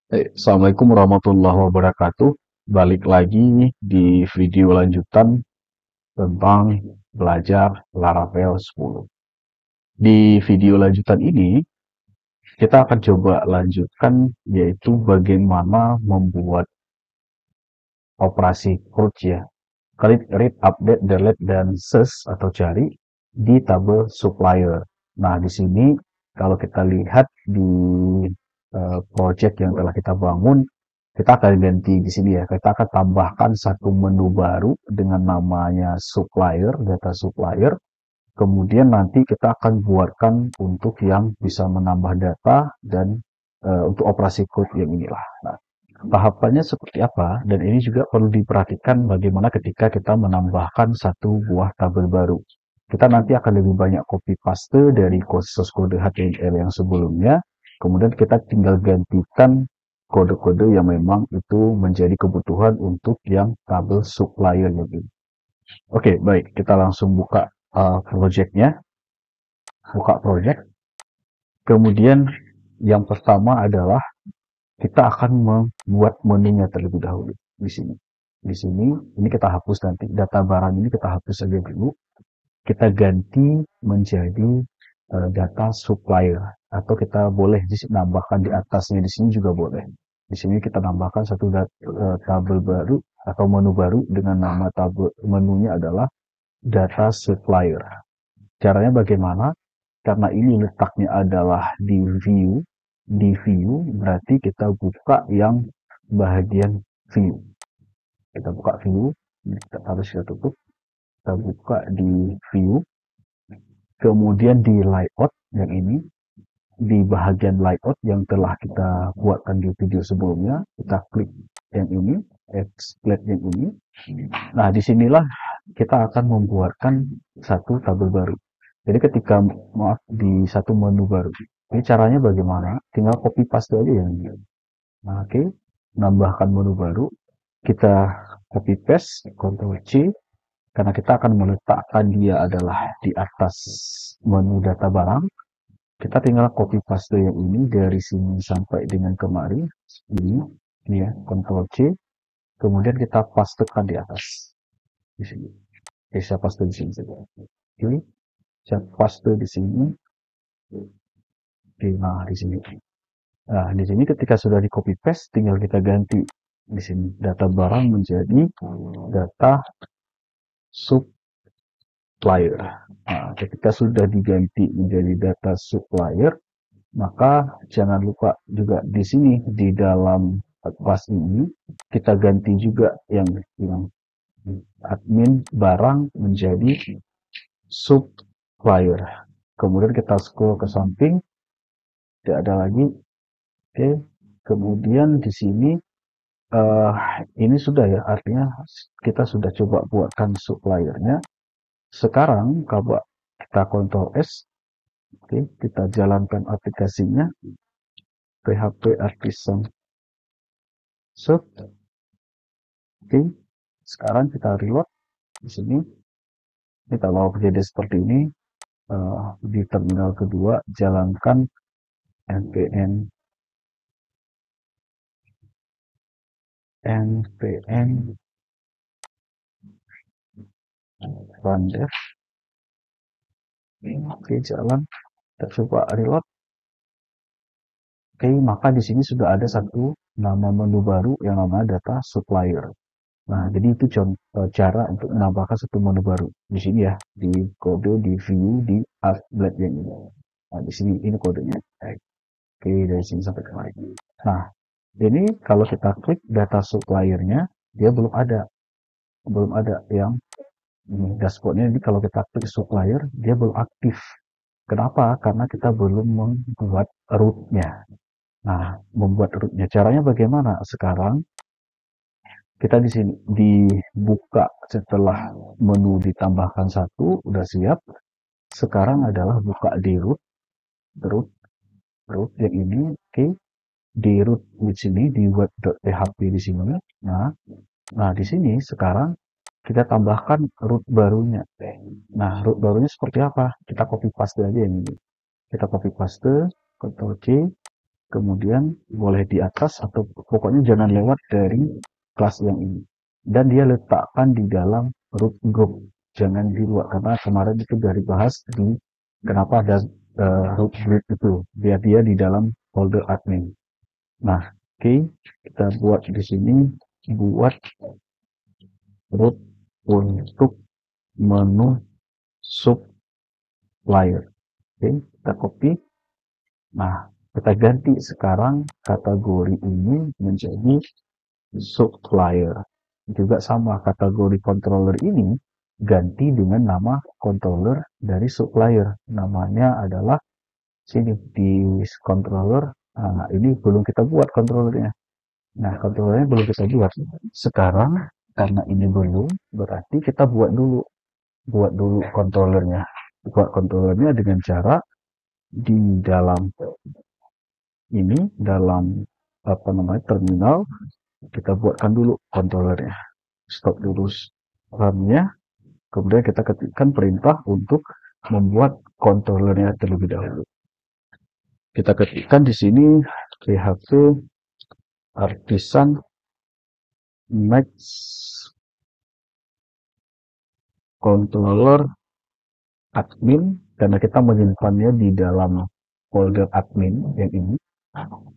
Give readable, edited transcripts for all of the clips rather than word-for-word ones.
Assalamualaikum warahmatullahi wabarakatuh. Balik lagi di video lanjutan tentang belajar Laravel 10. Di video lanjutan ini, kita akan coba lanjutkan yaitu bagaimana membuat operasi CRUD ya. Read, update, delete, dan search atau cari di tabel supplier. Nah, di sini kalau kita lihat di project yang telah kita bangun, kita akan ganti di sini ya. Kita akan tambahkan satu menu baru dengan namanya supplier, data supplier. Kemudian nanti kita akan buatkan untuk yang bisa menambah data dan untuk operasi code yang inilah. Nah, tahapannya seperti apa? Dan ini juga perlu diperhatikan bagaimana ketika kita menambahkan satu buah tabel baru. Kita nanti akan lebih banyak copy paste dari source kode HTML yang sebelumnya. Kemudian kita tinggal gantikan kode-kode yang memang itu menjadi kebutuhan untuk yang tabel supplier ini. Oke, baik. Kita langsung buka project-nya. Buka project. Kemudian yang pertama adalah kita akan membuat menunya terlebih dahulu di sini. Di sini, ini kita hapus nanti. Data barang ini kita hapus saja dulu. Kita ganti menjadi data supplier. Atau kita boleh nambahkan di atasnya di sini juga boleh. Di sini kita tambahkan satu tabel baru atau menu baru dengan nama tabel menunya adalah data supplier. Caranya bagaimana? Karena ini letaknya adalah di view berarti kita buka yang bagian view. Kita buka view, kita harus kita tutup, kita buka di view, kemudian di layout yang ini, di bagian layout yang telah kita buatkan di video sebelumnya, kita klik yang ini, exploit yang ini. Nah, disinilah kita akan membuatkan satu tabel baru. Jadi ketika di satu menu baru, ini caranya bagaimana? Tinggal copy paste aja ya. Nah, oke, nambahkan menu baru, kita copy paste, Ctrl C, karena kita akan meletakkan dia adalah di atas menu data barang. Kita tinggal copy paste yang ini dari sini sampai dengan kemari, ini ya, Ctrl C, kemudian kita pastekan di atas di sini. Oke, saya paste di sini saja. Oke, saya paste di sini. Oke, nah di sini. Nah, di sini ketika sudah di copy paste, tinggal kita ganti di sini data barang menjadi data supplier. Nah, ketika sudah diganti menjadi data supplier, maka jangan lupa juga di sini di dalam kelas ini kita ganti juga yang admin barang menjadi supplier. Kemudian kita scroll ke samping, tidak ada lagi. Oke, kemudian di sini ini sudah ya, artinya kita sudah coba buatkan suppliernya. Sekarang coba kita Ctrl S, oke, kita jalankan aplikasinya, PHP Artisan Search, oke. Sekarang kita reload di sini. Ini kalau jadi seperti ini, di terminal kedua jalankan npm run dev. Oke, jalan. Kita coba reload. Oke, maka di sini sudah ada satu nama menu baru yang namanya data supplier. Nah, jadi itu cara untuk menambahkan satu menu baru di sini ya, di kode, di view, di applet yang ini. Nah, di sini ini kodenya. Oke, dari sini sampai kemari. Nah, ini kalau kita klik data suppliernya, dia belum ada yang ini dashboardnya. Ini kalau kita klik supplier, dia belum aktif. Kenapa? Karena kita belum membuat rootnya. Nah, membuat rootnya caranya bagaimana? Sekarang kita di sini dibuka setelah menu ditambahkan satu, udah siap. Sekarang adalah buka di root, root yang ini, oke. Di root di sini di web.php di sini. Nah, di sini sekarang kita tambahkan root barunya. Nah, root barunya seperti apa? Kita copy paste aja yang ini. Kita copy paste, Ctrl C, kemudian boleh di atas atau pokoknya jangan lewat dari kelas yang ini. Dan dia letakkan di dalam root group, jangan di luar, karena kemarin itu dari bahas di kenapa ada root group itu, biar dia di dalam folder admin. Nah, oke, kita buat di sini, buat root untuk menu supplier. Oke, kita copy. Nah, kita ganti sekarang kategori ini menjadi supplier. Juga sama, kategori controller ini ganti dengan nama controller dari supplier. Namanya adalah sini di controller. Nah, ini belum kita buat controllernya. Nah, controllernya belum kita buat. Sekarang karena ini belum, berarti kita buat dulu. Buat dulu controllernya. Buat controllernya dengan cara di dalam ini, dalam apa namanya terminal, kita buatkan dulu controllernya. Stop dulu RAM-nya, kemudian kita ketikkan perintah untuk membuat controllernya terlebih dahulu. Kita ketikkan di sini php artisan max controller admin, karena kita menyimpannya di dalam folder admin yang ini.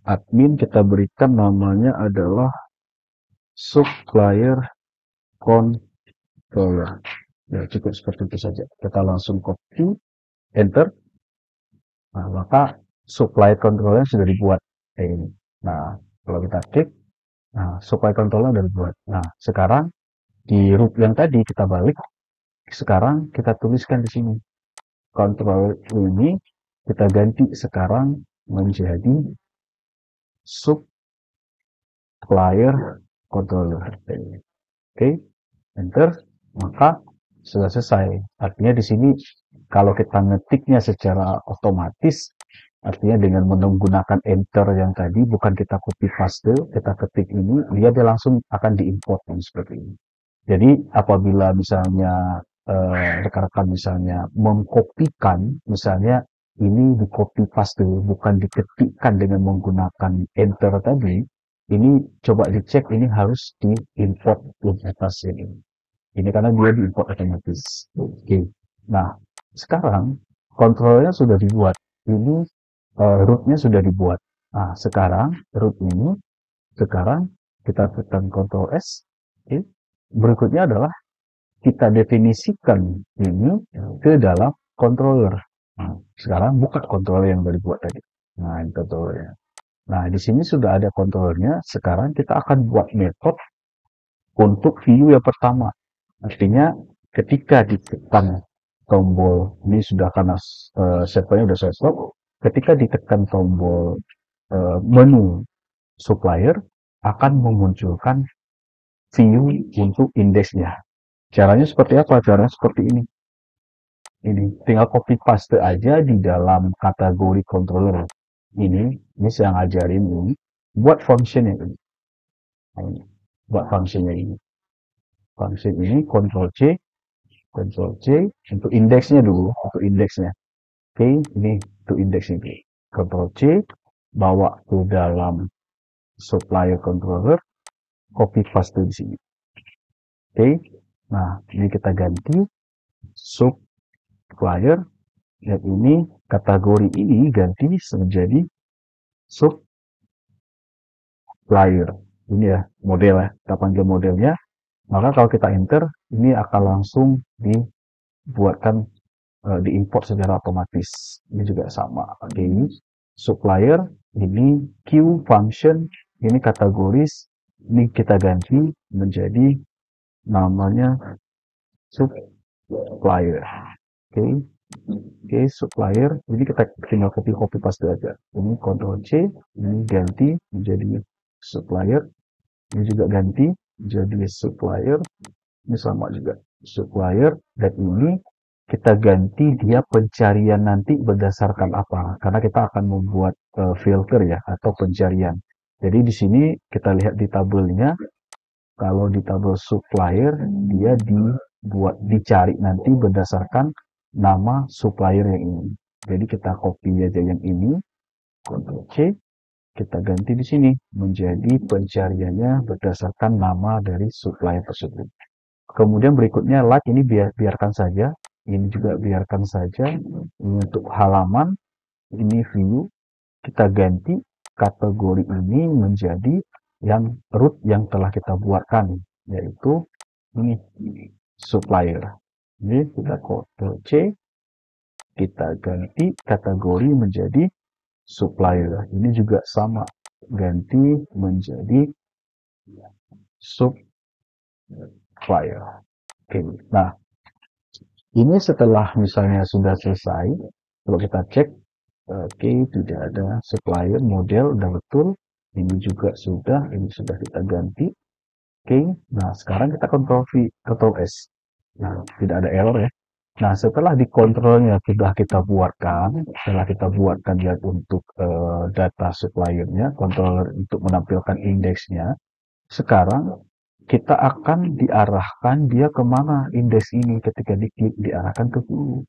Admin kita berikan namanya adalah supplier controller. Ya, cukup seperti itu saja. Kita langsung copy, enter. Nah, maka supply controller sudah dibuat kayak ini. Nah, kalau kita klik, nah, supply controller sudah dibuat. Nah, sekarang di root yang tadi kita balik. Sekarang kita tuliskan di sini. Controller ini kita ganti sekarang menjadi supplier controller. Oke, enter. Maka sudah selesai. Artinya di sini kalau kita ngetiknya secara otomatis, artinya dengan menggunakan enter yang tadi, bukan kita copy paste, kita ketik ini, dia langsung akan diimport seperti ini. Jadi apabila misalnya rekan-rekan misalnya mengkopikan, misalnya ini di copy paste, bukan diketikkan dengan menggunakan enter tadi, ini coba dicek, ini harus diimport di atas ini. Ini karena dia diimport otomatis. Oke. Nah, sekarang kontrolnya sudah dibuat. Ini rootnya sudah dibuat. Nah, sekarang root ini, sekarang kita tekan Ctrl S. Oke. Berikutnya adalah kita definisikan ini ke dalam controller. Nah, sekarang buka controller yang sudah dibuat tadi. Nah, ini controllernya. Nah, di sini sudah ada controllernya. Sekarang kita akan buat metode untuk view yang pertama. Artinya ketika ditekan tombol ini sudah karena servernya sudah saya stop, ketika ditekan tombol menu supplier akan memunculkan view untuk indeksnya. Caranya seperti apa? Caranya seperti ini. Ini tinggal copy paste aja di dalam kategori controller. Ini saya ngajarin ini. Buat function yang ini. Buat functionnya ini. Function ini Ctrl C untuk indeksnya dulu, untuk indeksnya. Oke, ini untuk indeks ini. Ctrl C, bawa ke dalam supplier controller, copy paste di sini. Oke, nah ini kita ganti supplier, dan ini kategori ini ganti menjadi supplier. Ini ya model ya, kita panggil modelnya. Maka kalau kita enter, ini akan langsung dibuatkan diimport secara otomatis. Ini juga sama. Oke, supplier, ini queue function, ini kategoris, ini kita ganti menjadi namanya supplier. Oke, supplier, ini kita tinggal copy paste aja. Ini Ctrl C, ini ganti menjadi supplier, ini juga ganti menjadi supplier, ini sama juga supplier, dan ini kita ganti dia pencarian nanti berdasarkan apa, karena kita akan membuat filter ya, atau pencarian. Jadi di sini kita lihat di tabelnya, kalau di tabel supplier dia dicari nanti berdasarkan nama supplier yang ini. Jadi kita copy aja yang ini, Ctrl C, kita ganti di sini menjadi pencariannya berdasarkan nama dari supplier tersebut. Kemudian berikutnya like ini biarkan saja, ini juga biarkan saja. Ini untuk halaman, ini view, kita ganti kategori ini menjadi yang root yang telah kita buatkan, yaitu ini supplier. Ini kita Ctrl C, kita ganti kategori menjadi supplier. Ini juga sama, ganti menjadi supplier. Oke, nah ini setelah misalnya sudah selesai, kalau kita cek, oke, tidak ada supplier model, udah betul. Ini juga sudah, ini sudah kita ganti. Oke, nah sekarang kita Ctrl V, Ctrl S. Nah, tidak ada error ya. Nah, setelah di kontrolnya sudah kita buatkan, setelah kita buatkan ya untuk data suppliernya, controller untuk menampilkan indeksnya, sekarang kita akan diarahkan dia kemana indeks ini ketika diklik, diarahkan ke view.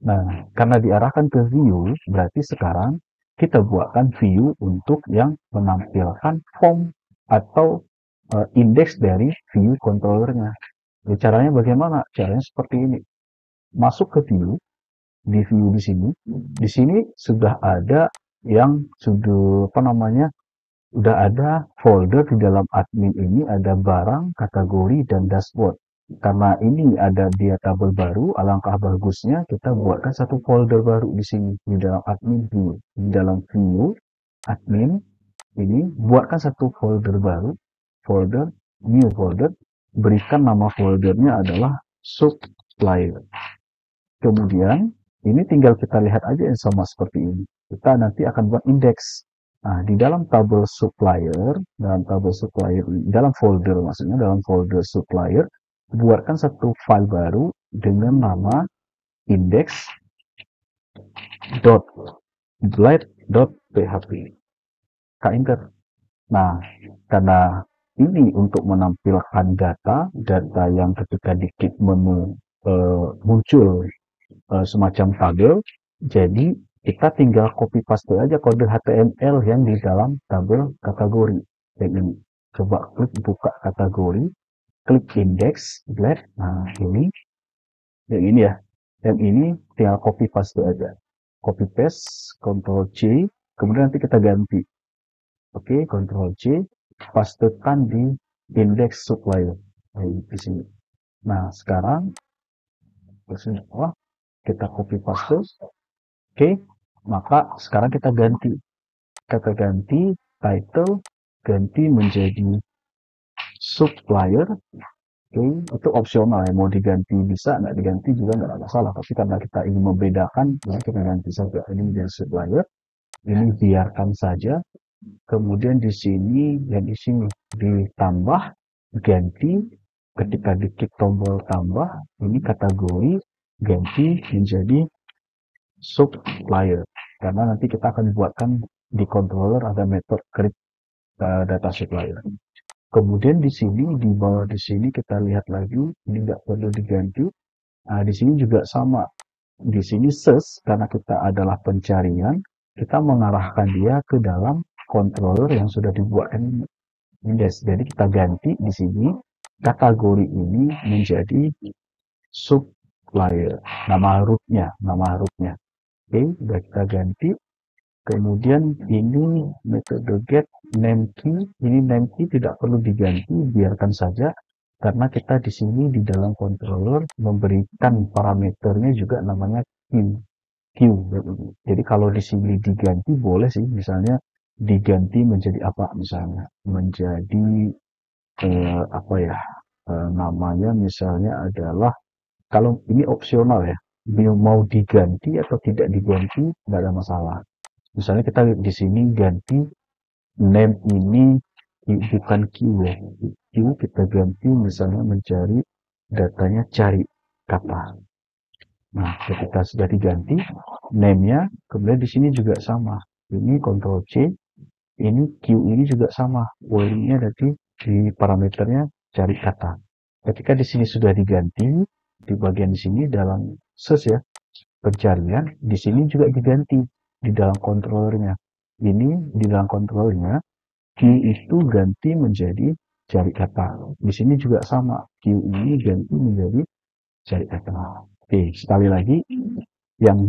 Nah, karena diarahkan ke view, berarti sekarang kita buatkan view untuk yang menampilkan form atau indeks dari view controllernya. Jadi caranya bagaimana? Caranya seperti ini. Masuk ke view, di view di sini sudah ada yang sudah apa namanya, udah ada folder di dalam admin ini, ada barang, kategori, dan dashboard. Karena ini ada dia tabel baru, alangkah bagusnya kita buatkan satu folder baru di sini di dalam admin view. Di dalam view admin ini buatkan satu folder baru, folder new folder, berikan nama foldernya adalah supplier. Kemudian ini tinggal kita lihat aja yang sama seperti ini. Kita nanti akan buat indeks. Nah, di dalam tabel supplier, dalam folder maksudnya, dalam folder supplier, buatkan satu file baru dengan nama index.blade.php. Enter. Nah, karena ini untuk menampilkan data yang ketika diklik menu muncul semacam tabel, jadi kita tinggal copy paste aja kode HTML yang di dalam tabel kategori. Yang ini, coba klik buka kategori, klik index, blade. Nah ini, yang ini ya, yang ini tinggal copy paste aja, copy paste, Ctrl C, kemudian nanti kita ganti. Oke, Ctrl C, pastekan di index supplier di sini. Nah sekarang kita copy paste. Oke, maka sekarang kita ganti. Kita ganti title, ganti menjadi supplier. Oke, itu opsional ya, mau diganti bisa, nggak diganti juga nggak ada masalah. Tapi karena kita ingin membedakan, ya kita ganti saja. Ini menjadi supplier. Ini biarkan saja. Kemudian di sini dan di sini ditambah, ganti ketika diklik tombol tambah, ini kategori ganti menjadi supplier, karena nanti kita akan buatkan di controller ada method create data supplier. Kemudian di sini, di bawah di sini kita lihat lagi, ini nggak perlu diganti. Nah, di sini juga sama. Di sini search, karena kita adalah pencarian, kita mengarahkan dia ke dalam controller yang sudah dibuatkan index. Jadi kita ganti di sini kategori ini menjadi supplier, nama rootnya. Oke, sudah kita ganti. Kemudian ini metode get name key. Ini name key tidak perlu diganti, biarkan saja karena kita di sini di dalam controller memberikan parameternya juga namanya queue. Jadi kalau di sini diganti boleh sih, misalnya diganti menjadi apa, misalnya menjadi apa ya, namanya misalnya adalah, kalau ini opsional ya, mau diganti atau tidak diganti nggak ada masalah. Misalnya kita di sini ganti name ini bukan Q ya, Q kita ganti misalnya mencari datanya cari kata. Nah, ketika sudah diganti name-nya, kemudian di sini juga sama. Ini Ctrl C, ini Q ini juga sama. Wording-nya nanti di parameternya cari kata. Ketika di sini sudah diganti, di bagian di sini dalam search ya, pencarian, di sini juga diganti di dalam controllernya. Ini di dalam kontrolnya, Q itu ganti menjadi cari kata. Di sini juga sama, Q ini ganti menjadi cari kata. Oke, sekali lagi, yang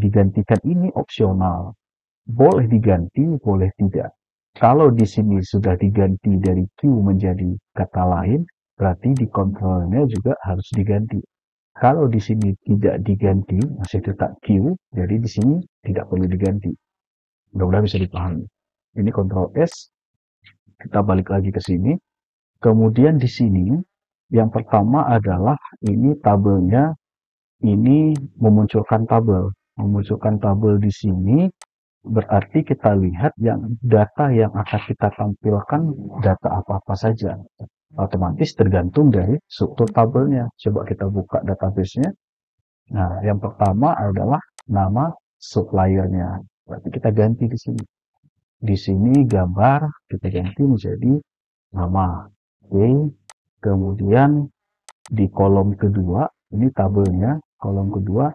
digantikan ini opsional. Boleh diganti, boleh tidak. Kalau di sini sudah diganti dari Q menjadi kata lain, berarti di kontrolnya juga harus diganti. Kalau di sini tidak diganti, masih tetap Q, jadi di sini tidak perlu diganti. Mudah-mudahan bisa dipahami. Ini Ctrl S, kita balik lagi ke sini. Kemudian di sini, yang pertama adalah ini tabelnya, ini memunculkan tabel. Memunculkan tabel di sini, berarti kita lihat yang data yang akan kita tampilkan, data apa-apa saja. Otomatis tergantung dari struktur tabelnya. Coba kita buka database-nya. Nah, yang pertama adalah nama suppliernya. Berarti kita ganti di sini. Di sini gambar kita ganti menjadi nama. Oke. Kemudian di kolom kedua, ini tabelnya, kolom kedua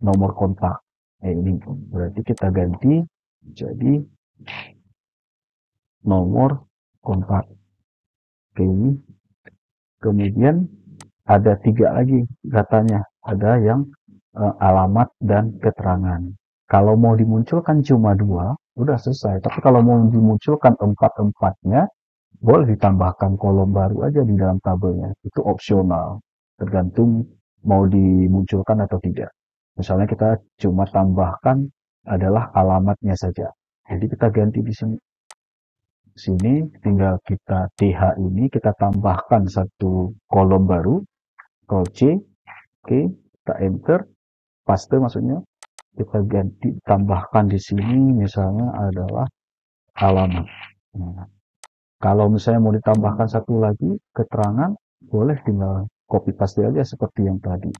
nomor kontak. Ini berarti kita ganti jadi nomor kontak. Oke. Kemudian ada 3 lagi datanya. Ada yang alamat dan keterangan. Kalau mau dimunculkan cuma 2, udah selesai. Tapi kalau mau dimunculkan 4-empatnya, boleh ditambahkan kolom baru aja di dalam tabelnya. Itu opsional. Tergantung mau dimunculkan atau tidak. Misalnya kita cuma tambahkan adalah alamatnya saja. Jadi kita ganti di sini. Sini tinggal kita TH ini kita tambahkan satu kolom baru. Ctrl C. Oke, kita enter. Paste maksudnya. Kita ganti, tambahkan di sini misalnya adalah alamat. Nah, kalau misalnya mau ditambahkan satu lagi keterangan, boleh tinggal copy paste aja seperti yang tadi.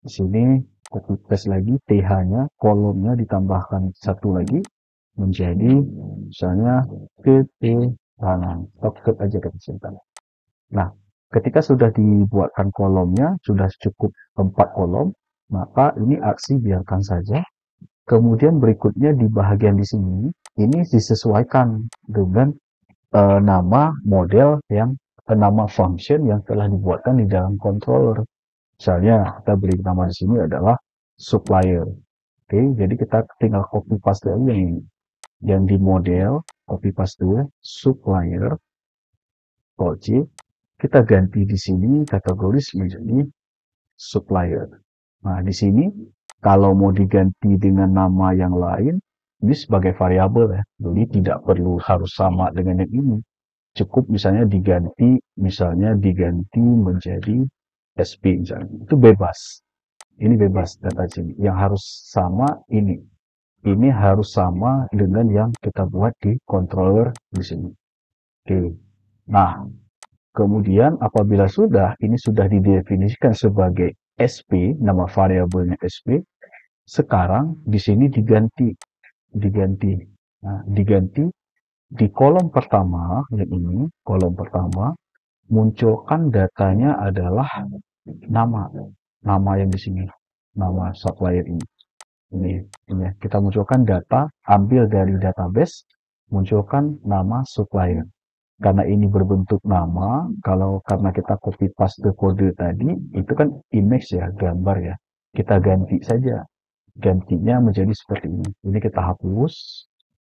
Di sini copy paste lagi TH-nya, kolomnya ditambahkan satu lagi menjadi misalnya keterangan. Stop aja kita simpan. Nah, ketika sudah dibuatkan kolomnya, sudah cukup 4 kolom, maka ini aksi biarkan saja. Kemudian berikutnya di bagian di sini, ini disesuaikan dengan nama model yang nama function yang telah dibuatkan di dalam controller. Misalnya kita beri nama di sini adalah supplier. Oke, jadi kita tinggal copy paste aja yang ini. Yang di model copy paste supplier. Ctrl kita ganti di sini kategoris menjadi supplier. Nah, di sini kalau mau diganti dengan nama yang lain, ini sebagai variabel ya. Jadi tidak perlu harus sama dengan yang ini. Cukup misalnya diganti menjadi SP misalnya. Itu bebas. Ini bebas data sini. Yang harus sama ini. Ini harus sama dengan yang kita buat di controller di sini. Oke. Nah, kemudian apabila ini sudah didefinisikan sebagai SP, nama variabelnya SP, sekarang di sini diganti. Nah, diganti di kolom pertama, yang ini, kolom pertama, munculkan datanya adalah nama. Nama yang di sini, nama supplier ini. Ini kita munculkan data, ambil dari database, munculkan nama supplier. Karena ini berbentuk nama, karena kita copy paste kode tadi, itu kan image ya, gambar ya. Kita ganti saja. Gantinya menjadi seperti ini. Ini kita hapus.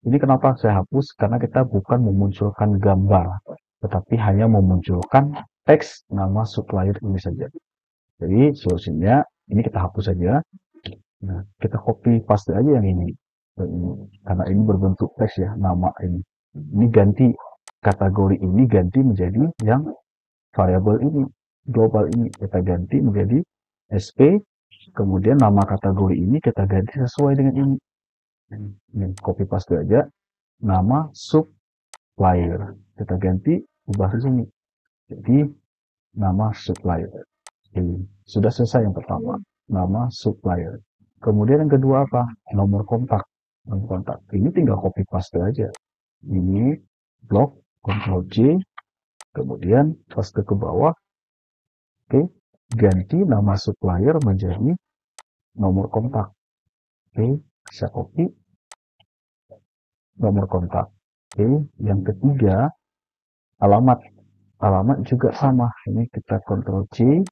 Ini kenapa saya hapus? Karena kita bukan memunculkan gambar, tetapi hanya memunculkan teks nama supplier ini saja. Jadi solusinya, ini kita hapus saja. Nah, kita copy paste aja yang ini. Karena ini berbentuk teks ya, nama ini. Ini ganti kategori ini ganti menjadi yang variabel ini, global ini kita ganti menjadi SP, kemudian nama kategori ini kita ganti sesuai dengan ini. Ini copy paste aja, nama supplier kita ganti ubah di sini. Jadi nama supplier. Ini sudah selesai yang pertama, nama supplier. Kemudian yang kedua apa? Nomor kontak. Nomor kontak. Ini tinggal copy paste aja. Ini blok Ctrl C, kemudian paste ke bawah. Oke, ganti nama supplier menjadi nomor kontak. Oke, saya copy. nomor kontak. Oke, yang ketiga alamat. Alamat juga sama. Ini kita Ctrl C,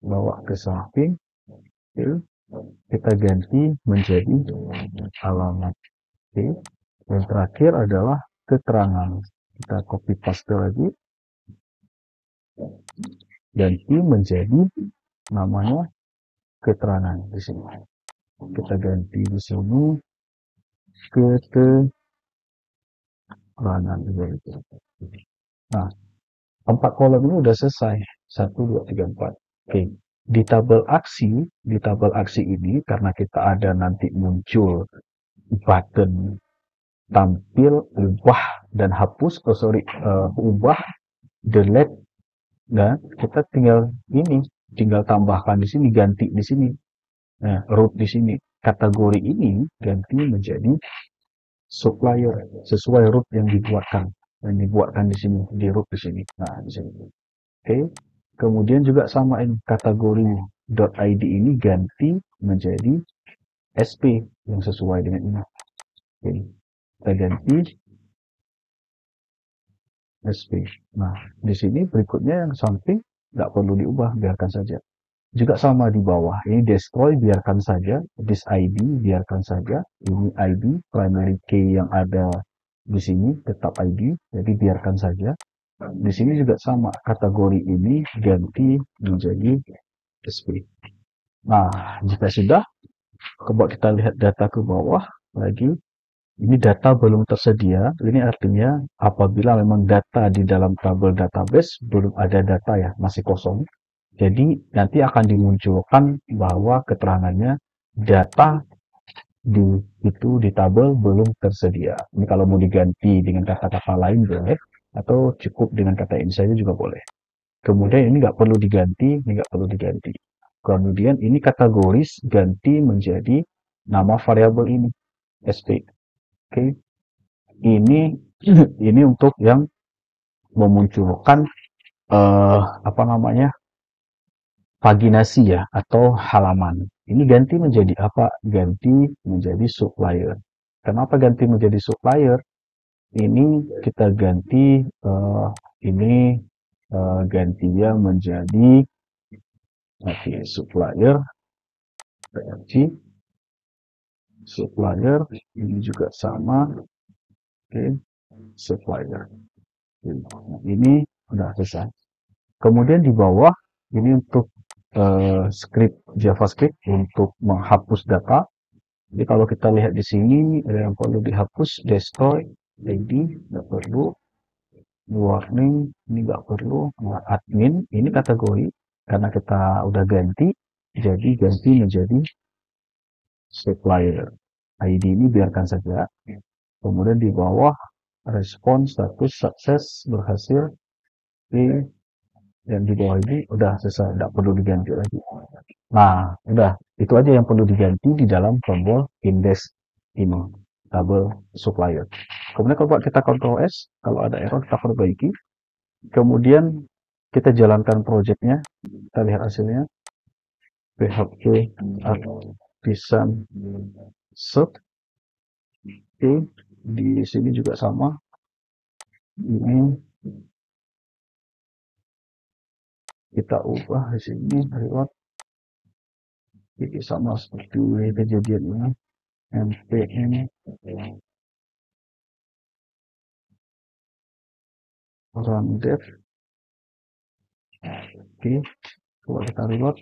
bawa ke samping. Oke, kita ganti menjadi alamat. Oke, yang terakhir adalah keterangan. Kita copy paste lagi, ganti menjadi namanya keterangan di sini. Kita ganti di sini keterangan. Nah, 4 kolom ini udah selesai. 1, 2, 3, 4. Oke. Di tabel aksi ini karena kita ada nanti muncul button tampil ubah dan hapus, ubah, delete, dan kita tinggal tambahkan di sini, ganti di sini. Nah, root di sini. Kategori ini ganti menjadi supplier sesuai root yang dibuatkan di sini, di root di sini. Nah, di sini. Oke. Kemudian juga sama ini kategori .id ini ganti menjadi SP yang sesuai dengan ini. Oke. Kita ganti SP. Nah, di sini berikutnya yang samping nggak perlu diubah, biarkan saja. Juga sama di bawah, ini destroy biarkan saja, this ID biarkan saja, ini ID primary key yang ada di sini tetap ID, jadi biarkan saja. Di sini juga sama, kategori ini ganti menjadi SP. Nah, jika sudah, coba kita lihat data ke bawah lagi. Ini data belum tersedia. Ini artinya apabila memang data di dalam tabel database belum ada data ya, masih kosong. Jadi nanti akan dimunculkan bahwa keterangannya data di tabel belum tersedia. Ini kalau mau diganti dengan kata-kata lain boleh, atau cukup dengan kata ini saja juga boleh. Kemudian ini nggak perlu diganti, ini nggak perlu diganti. Kemudian ini kategoris ganti menjadi nama variabel ini, SP. Oke, ini ini untuk yang memunculkan apa namanya paginasi ya atau halaman. Ini ganti menjadi apa? Ganti menjadi supplier. Kenapa ganti menjadi supplier? Ini kita ganti ini gantinya menjadi supplier. Ganti supplier ini juga sama. Oke, supplier. Ini udah selesai. Kemudian di bawah ini untuk script JavaScript untuk menghapus data. Jadi kalau kita lihat di sini ada yang perlu dihapus, destroy, ID nggak perlu, warning ini nggak perlu, nah, admin ini kategori karena kita udah ganti, jadi ganti menjadi supplier. ID ini biarkan saja. Kemudian di bawah respon status sukses berhasil, dan di bawah ini udah selesai, tidak perlu diganti lagi. Nah, udah itu aja yang perlu diganti di dalam tombol index ini, tabel supplier. Kemudian kalau kita Ctrl S, kalau ada error kita perbaiki. Kemudian kita jalankan projectnya, kita lihat hasilnya. PHP artisan set. Oke, di sini juga sama. Ini kita ubah di sini lewat jadi sama seperti kejadian ini, npm run dev. Oke, coba kita reload.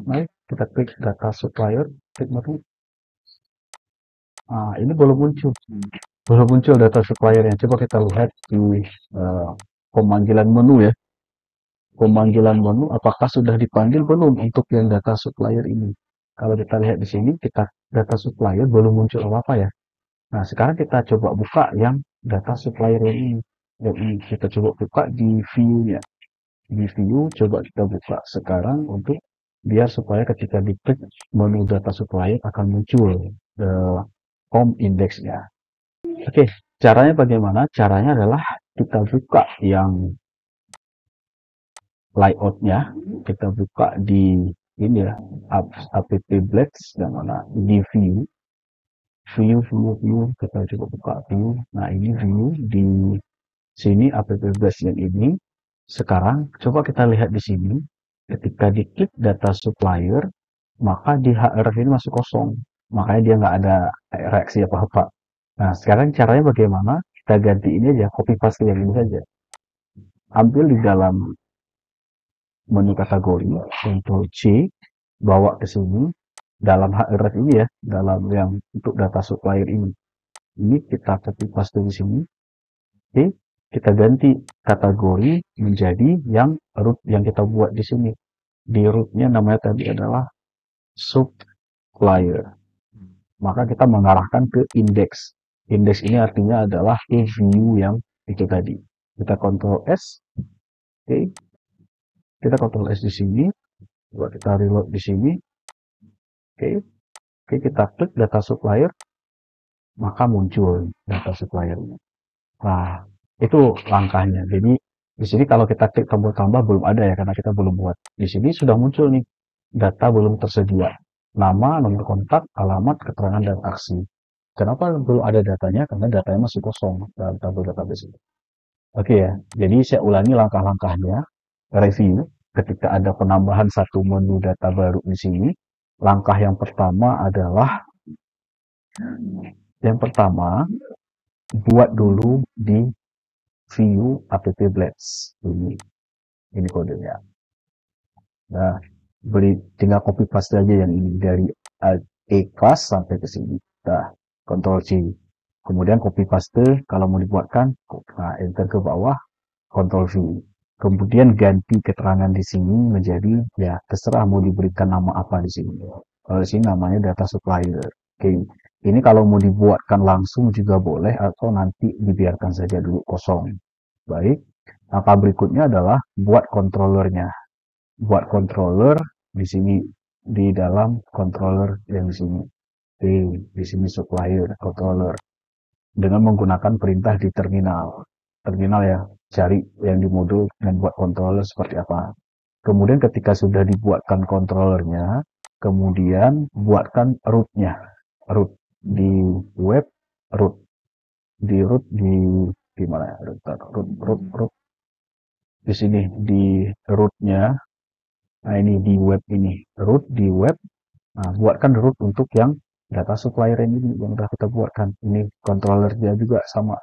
Baik, kita klik data supplier, klik menu. Nah, ini belum muncul data suppliernya. Coba kita lihat di pemanggilan menu ya. Pemanggilan menu apakah sudah dipanggil belum untuk yang data supplier ini. Kalau kita lihat di sini, kita data supplier belum muncul apa-apa ya. Nah, sekarang kita coba buka yang data supplier yang ini. Yang ini kita coba buka di view-nya. Di view, coba kita buka sekarang untuk biar supaya ketika diklik menu data supplier akan muncul home index-nya. Oke, caranya bagaimana? Caranya adalah kita buka yang layout-nya, kita buka di ini ya, app blocks dan mana di view. view, kita coba buka view. Nah, ini view di sini app yang ini. Sekarang coba kita lihat di sini, ketika diklik data supplier, maka di href ini masih kosong, makanya dia nggak ada reaksi apa-apa. Nah, sekarang caranya bagaimana? Kita ganti ini aja, copy paste yang ini saja. Ambil di dalam menu kategori, Ctrl C, bawa ke sini, dalam href ini ya, dalam yang untuk data supplier ini. Ini kita copy paste di sini. Oke, kita ganti kategori menjadi yang root yang kita buat di sini. Di rootnya namanya tadi adalah supplier. Maka kita mengarahkan ke index. Index ini artinya adalah ke view yang itu tadi. Kita Ctrl S. Oke. Kita Ctrl S di sini. Coba kita reload di sini. Oke. Oke, kita klik data supplier. Maka muncul data suppliernya. Nah, itu langkahnya. Jadi di sini kalau kita klik tombol tambah belum ada ya karena kita belum buat. Di sini sudah muncul nih data belum tersedia. Nama, nomor kontak, alamat, keterangan dan aksi. Kenapa belum ada datanya? Karena datanya masih kosong dalam tabel database itu. Oke ya. Jadi saya ulangi langkah-langkahnya. Review ketika ada penambahan satu menu data baru di sini. Langkah yang pertama adalah buat dulu di view app blades ini kodenya. Nah, tinggal copy paste aja yang ini dari A class sampai ke sini. Nah, Ctrl C. Kemudian copy paste kalau mau dibuatkan, nah, enter ke bawah, Ctrl V. Kemudian ganti keterangan di sini menjadi ya terserah mau diberikan nama apa di sini. Kalau di sini namanya data supplier. Oke. Ini kalau mau dibuatkan langsung juga boleh atau nanti dibiarkan saja dulu kosong. Baik. Langkah berikutnya adalah buat controllernya. Buat controller di sini di dalam controller yang di sini. Di sini supplier controller dengan menggunakan perintah di terminal. Terminal ya, cari yang di modul membuat controller seperti apa. Kemudian ketika sudah dibuatkan controllernya, kemudian buatkan rootnya. Root di web, root di mana ya? Root di sini di rootnya. Nah, ini di web ini, root di web. Nah, buatkan root untuk yang data supplier ini yang sudah kita buatkan. Ini controllernya juga sama.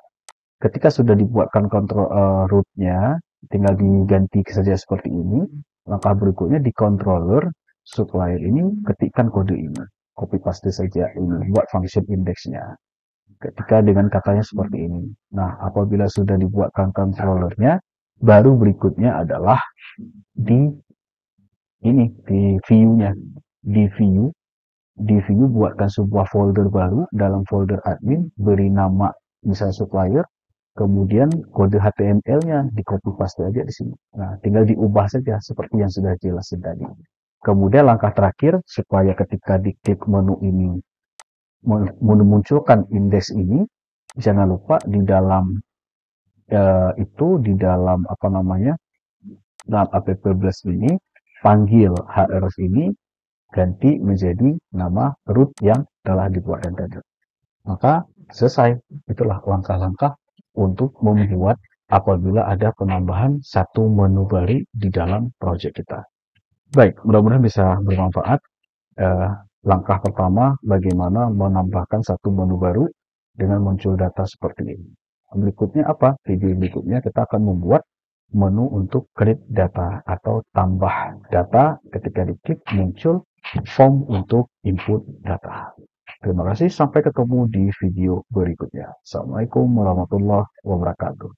Ketika sudah dibuatkan rootnya, tinggal diganti saja seperti ini. Langkah berikutnya di controller supplier ini ketikkan kode ini, copy paste saja ini, buat function indexnya. Ketika dengan katanya seperti ini. Nah, apabila sudah dibuatkan controllernya, baru berikutnya adalah di ini di view-nya, di view buatkan sebuah folder baru dalam folder admin, beri nama misalnya supplier, kemudian kode HTML-nya di copy paste aja di sini. Nah, tinggal diubah saja seperti yang sudah jelasin tadi. Kemudian langkah terakhir supaya ketika diklik menu ini memunculkan indeks ini, jangan lupa di dalam di dalam apa namanya? Dalam app blast ini panggil href ini ganti menjadi nama root yang telah dibuatkan tadi. Maka selesai. Itulah langkah-langkah untuk membuat apabila ada penambahan satu menu baru di dalam project kita. Baik, mudah-mudahan bisa bermanfaat. Langkah pertama bagaimana menambahkan satu menu baru dengan muncul data seperti ini. Berikutnya apa? Video berikutnya kita akan membuat menu untuk create data atau tambah data. Ketika diklik muncul form untuk input data. Terima kasih, sampai ketemu di video berikutnya. Assalamualaikum warahmatullahi wabarakatuh.